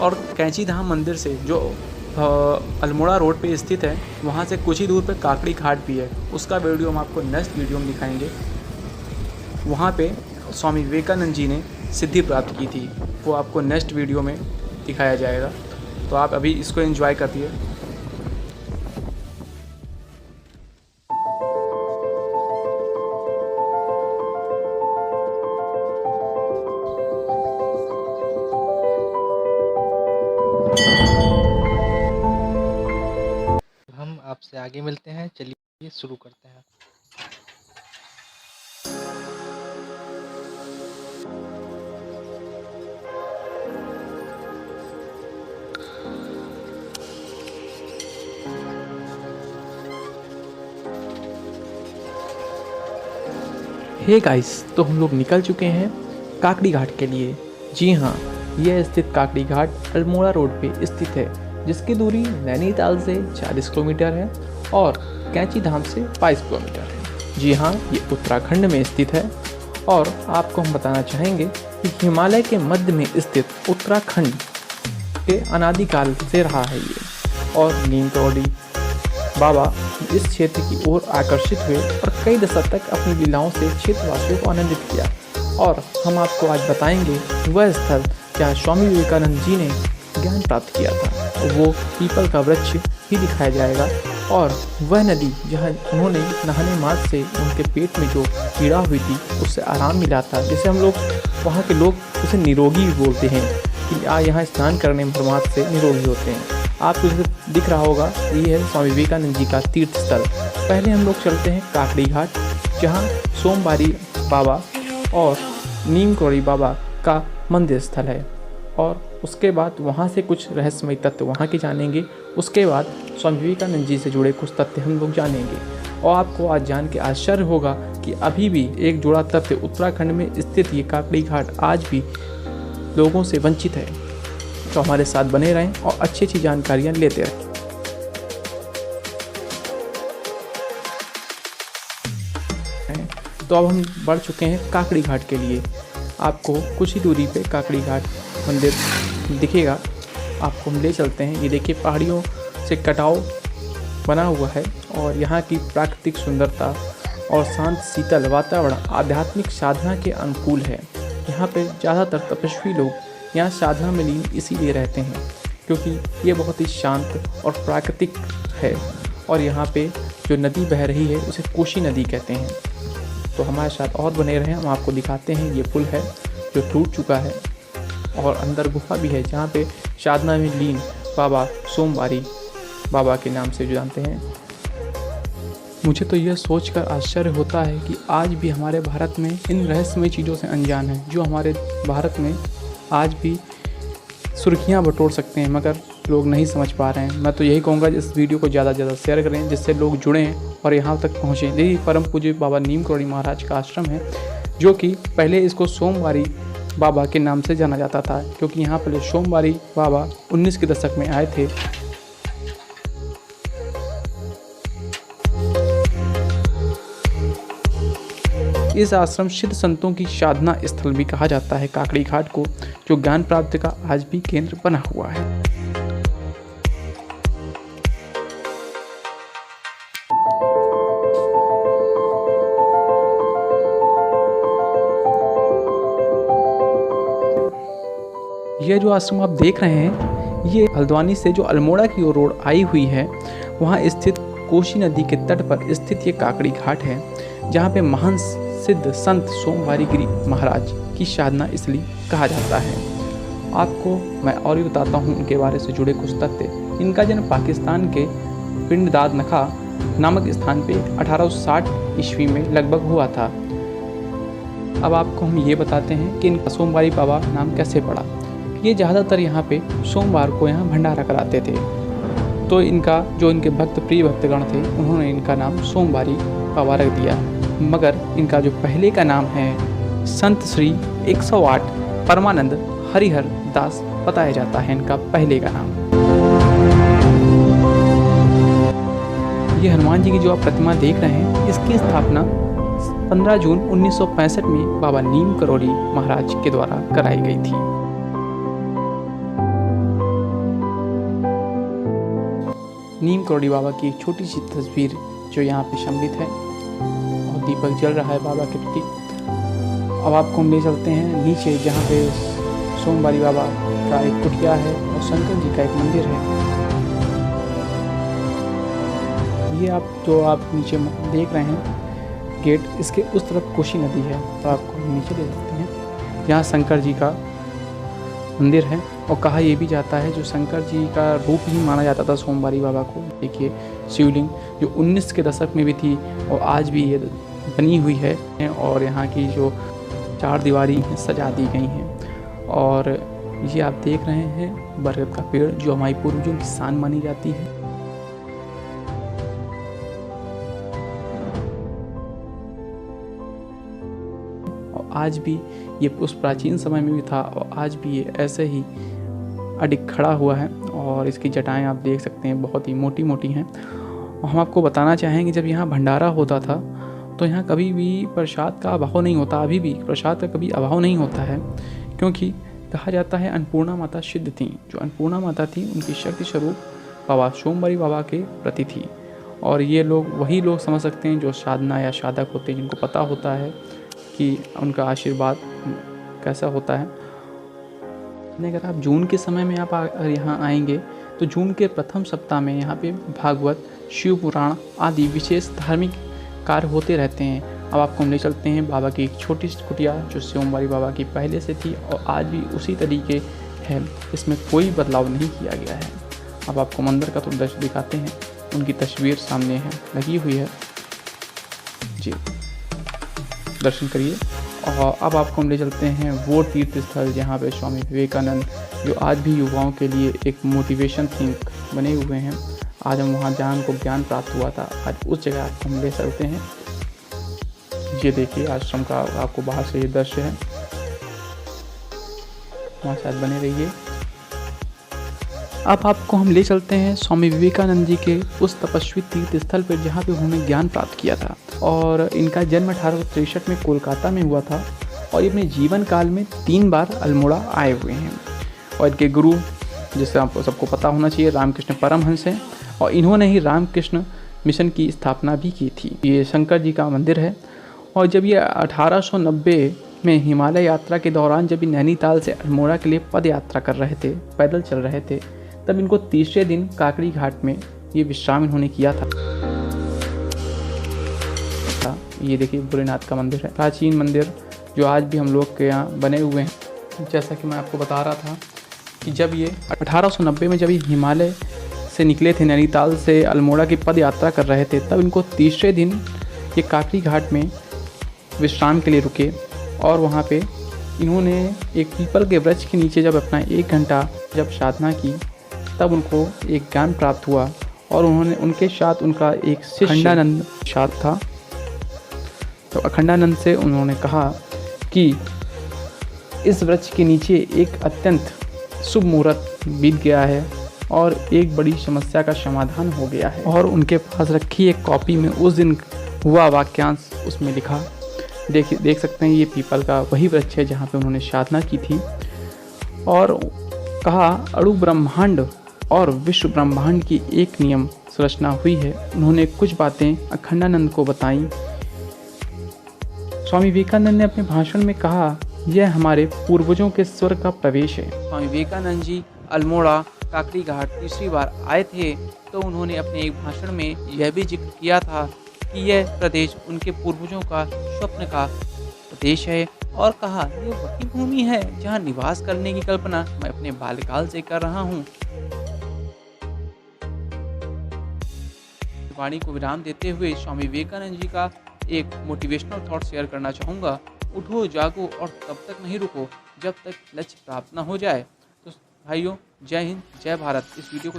और कैंची धाम मंदिर से जो अल्मोड़ा रोड पे स्थित है, वहाँ से कुछ ही दूर पे काकड़ी घाट भी है। उसका वीडियो हम आपको नेक्स्ट वीडियो में दिखाएंगे। वहाँ पे स्वामी विवेकानंद जी ने सिद्धि प्राप्त की थी, वो आपको नेक्स्ट वीडियो में दिखाया जाएगा। तो आप अभी इसको एंजॉय करिए। हम आपसे आगे मिलते हैं। चलिए शुरू करते हैं। हे गाइस, तो हम लोग निकल चुके हैं काकड़ी घाट के लिए। जी हाँ, यह स्थित काकड़ी घाट अल्मोड़ा रोड पे स्थित है, जिसकी दूरी नैनीताल से 40 किलोमीटर है और कैंची धाम से 22 किलोमीटर है। जी हाँ, ये उत्तराखंड में स्थित है। और आपको हम बताना चाहेंगे कि हिमालय के मध्य में स्थित उत्तराखंड के अनादिकाल से रहा है ये। और नीम करोड़ी बाबा इस क्षेत्र की ओर आकर्षित हुए और कई दशक तक अपनी लीलाओं से क्षेत्रवासियों को आनंदित किया। और हम आपको आज बताएंगे वह स्थल जहाँ स्वामी विवेकानंद जी ने ज्ञान प्राप्त किया था। वो पीपल का वृक्ष ही दिखाया जाएगा और वह नदी जहाँ उन्होंने नहाने मात्र से उनके पेट में जो पीड़ा हुई थी उससे आराम मिला था, जिसे हम लोग वहाँ के लोग उसे निरोगी भी बोलते हैं कि यहाँ स्नान करने मात्र से निरोगी होते हैं। आपको इसे दिख रहा होगा, ये है स्वामी विवेकानंद जी का तीर्थ स्थल। पहले हम लोग चलते हैं काकड़ी घाट, जहाँ सोमवारी बाबा और नीम करोड़ी बाबा का मंदिर स्थल है। और उसके बाद वहाँ से कुछ रहस्यमय तथ्य वहाँ के जानेंगे। उसके बाद स्वामी विवेकानंद जी से जुड़े कुछ तथ्य हम लोग जानेंगे। और आपको आज जान के आश्चर्य होगा कि अभी भी एक जुड़ा तथ्य उत्तराखंड में स्थित ये काकड़ी घाट आज भी लोगों से वंचित है। तो हमारे साथ बने रहें और अच्छी अच्छी जानकारियाँ लेते रहें। तो अब हम बढ़ चुके हैं काकड़ी घाट के लिए। आपको कुछ ही दूरी पे काकड़ी घाट मंदिर दिखेगा, आपको हम ले चलते हैं। ये देखिए, पहाड़ियों से कटाव बना हुआ है और यहाँ की प्राकृतिक सुंदरता और शांत शीतल वातावरण आध्यात्मिक साधना के अनुकूल है। यहाँ पे ज़्यादातर तपस्वी लोग यहाँ साधना में लीन इसीलिए रहते हैं क्योंकि ये बहुत ही शांत और प्राकृतिक है। और यहाँ पे जो नदी बह रही है उसे कोशी नदी कहते हैं। तो हमारे साथ और बने रहें, हम आपको दिखाते हैं। ये पुल है जो टूट चुका है और अंदर गुफा भी है जहाँ पे साधना में लीन बाबा सोमवारी बाबा के नाम से जो जानते हैं। मुझे तो यह सोचकर आश्चर्य होता है कि आज भी हमारे भारत में इन रहस्यमय चीज़ों से अनजान है, जो हमारे भारत में आज भी सुर्खियां बटोर सकते हैं, मगर लोग नहीं समझ पा रहे हैं। मैं तो यही कहूँगा, इस वीडियो को ज़्यादा से ज़्यादा शेयर करें, जिससे लोग जुड़ें और यहाँ तक पहुँचें। यही परम पूज्य बाबा नीम करोड़ी महाराज का आश्रम है, जो कि पहले इसको सोमवारी बाबा के नाम से जाना जाता था, क्योंकि यहाँ पहले सोमवारी बाबा 19 के दशक में आए थे। इस आश्रम सिद्ध संतों की साधना स्थल भी कहा जाता है काकड़ी घाट को, जो ज्ञान प्राप्ति का आज भी केंद्र बना हुआ है। यह जो आश्रम आप देख रहे हैं, ये हल्द्वानी से जो अल्मोड़ा की ओर रोड आई हुई है, वहाँ स्थित कोशी नदी के तट पर स्थित ये काकड़ी घाट है, जहाँ पे महान सिद्ध संत सोमवारी गिरी महाराज की साधना इसलिए कहा जाता है। आपको मैं और भी बताता हूँ उनके बारे से जुड़े कुछ तथ्य। इनका जन्म पाकिस्तान के पिंडदाद नखा नामक स्थान पे 1860 ईस्वी में लगभग हुआ था। अब आपको हम ये बताते हैं कि इनका सोमवारी बाबा नाम कैसे पड़ा। ये ज़्यादातर यहाँ पे सोमवार को यहाँ भंडारा कराते थे, तो इनका जो इनके प्रिय भक्तगण थे, उन्होंने इनका नाम सोमवारी बाबा रख दिया। मगर इनका जो पहले का नाम है संत श्री 108 परमानंद हरिहर दास बताया जाता है इनका पहले का नाम। ये हनुमान जी की जो आप प्रतिमा देख रहे हैं, इसकी स्थापना 15 जून 1965 में बाबा नीम करोड़ी महाराज के द्वारा कराई गई थी। नीम करोड़ी बाबा की एक छोटी सी तस्वीर जो यहाँ पे सम्मिलित है और दीपक जल रहा है बाबा के प्रति। अब आपको हम ले चलते हैं नीचे, जहाँ पे सोमवारी बाबा का एक कुटिया है और शंकर जी का एक मंदिर है। ये आप नीचे देख रहे हैं गेट, इसके उस तरफ कोशी नदी है, तो आपको नीचे ले सकते हैं। यहाँ शंकर जी का मंदिर है और कहा यह भी जाता है जो शंकर जी का रूप ही माना जाता था सोमवारी बाबा को। देखिए शिवलिंग जो 19 के दशक में भी थी और आज भी ये बनी हुई है और यहाँ की जो 4 दीवारी सजा दी गई हैं। और ये आप देख रहे हैं बरगद का पेड़ जो हमारी पूर्वजों की शान मानी जाती है। आज भी ये उस प्राचीन समय में भी था और आज भी ये ऐसे ही अडिग खड़ा हुआ है और इसकी जटाएं आप देख सकते हैं बहुत ही मोटी मोटी हैं। और हम आपको बताना चाहेंगे जब यहाँ भंडारा होता था तो यहाँ कभी भी प्रसाद का अभाव नहीं होता, अभी भी प्रसाद का कभी अभाव नहीं होता है, क्योंकि कहा जाता है अन्नपूर्णा माता सिद्ध थी। जो अन्नपूर्णा माता थी उनकी शक्ति स्वरूप बाबा सोमवारी बाबा के प्रति थी। और ये लोग वही लोग समझ सकते हैं जो साधना या साधक होते हैं, जिनको पता होता है कि उनका आशीर्वाद कैसा होता है। अगर आप जून के समय में आप यहाँ आएंगे तो जून के प्रथम सप्ताह में यहाँ पे भागवत, शिव पुराण आदि विशेष धार्मिक कार्य होते रहते हैं। अब आपको हम ले चलते हैं बाबा की एक छोटी सी कुटिया जो सोमवारी बाबा की पहले से थी और आज भी उसी तरीके है, इसमें कोई बदलाव नहीं किया गया है। अब आपको मंदिर का तो दृश्य दिखाते हैं, उनकी तस्वीर सामने है लगी हुई है जी, दर्शन करिए। और अब आपको हम ले चलते हैं वो तीर्थ स्थल जहाँ पे स्वामी विवेकानंद जो आज भी युवाओं के लिए एक मोटिवेशन थिंक बने हुए हैं। आज हम वहाँ जहाँ उनको ज्ञान प्राप्त हुआ था, आज उस जगह आपको हम ले चलते हैं। ये देखिए आश्रम का आपको बाहर से ये दृश्य है, वहाँ शायद बने रहिए। अब आपको हम ले चलते हैं स्वामी विवेकानंद जी के उस तपस्वी तीर्थ स्थल पर जहाँ पे उन्होंने ज्ञान प्राप्त किया था। और इनका जन्म 1863 में कोलकाता में हुआ था और ये अपने जीवन काल में 3 बार अल्मोड़ा आए हुए हैं। और इनके गुरु, जिसे आपको सबको पता होना चाहिए, रामकृष्ण परमहंस हैं और इन्होंने ही रामकृष्ण मिशन की स्थापना भी की थी। ये शंकर जी का मंदिर है। और जब ये 1890 में हिमालय यात्रा के दौरान जब ये नैनीताल से अल्मोड़ा के लिए पद यात्रा कर रहे थे, पैदल चल रहे थे, तब इनको तीसरे दिन काकड़ी घाट में ये विश्राम इन्होंने किया था। ये देखिए भोलेनाथ का मंदिर है, प्राचीन मंदिर जो आज भी हम लोग के यहाँ बने हुए हैं। जैसा कि मैं आपको बता रहा था कि जब ये 1890 में जब ये हिमालय से निकले थे, नैनीताल से अल्मोड़ा की पद यात्रा कर रहे थे, तब इनको तीसरे दिन ये काकड़ी घाट में विश्राम के लिए रुके और वहाँ पे इन्होंने एक पीपल के वृक्ष के नीचे जब अपना 1 घंटा जब साधना की, तब उनको एक ज्ञान प्राप्त हुआ। और उन्होंने उनके साथ उनका एक शिष्य अखंडानंद साथ था। तो अखंडानंद से उन्होंने कहा कि इस वृक्ष के नीचे एक अत्यंत शुभ मुहूर्त बीत गया है और एक बड़ी समस्या का समाधान हो गया है। और उनके पास रखी एक कॉपी में उस दिन हुआ वाक्यांश उसमें लिखा। देख सकते हैं ये पीपल का वही वृक्ष है जहाँ पे उन्होंने साधना की थी। और कहा अणु ब्रह्मांड और विश्व ब्रह्मांड की एक नियम संरचना हुई है। उन्होंने कुछ बातें अखंडानंद को बताई। स्वामी विवेकानंद ने अपने भाषण में कहा, यह हमारे पूर्वजों के स्वर्ग का प्रवेश है। स्वामी विवेकानंद जी अल्मोड़ा काकड़ी घाट तीसरी बार आए थे तो उन्होंने अपने एक भाषण में यह भी जिक्र किया था कि यह प्रदेश उनके पूर्वजों का स्वप्न का प्रदेश है और कहा यह वही भूमि है जहाँ निवास करने की कल्पना मैं अपने बाल्यकाल से कर रहा हूँ। वाणी को विराम देते हुए स्वामी विवेकानंद जी का एक मोटिवेशनल थॉट शेयर करना चाहूँगा। उठो जागो और तब तक नहीं रुको जब तक लक्ष्य प्राप्त न हो जाए। तो भाइयों, जय हिंद, जय भारत। इस वीडियो को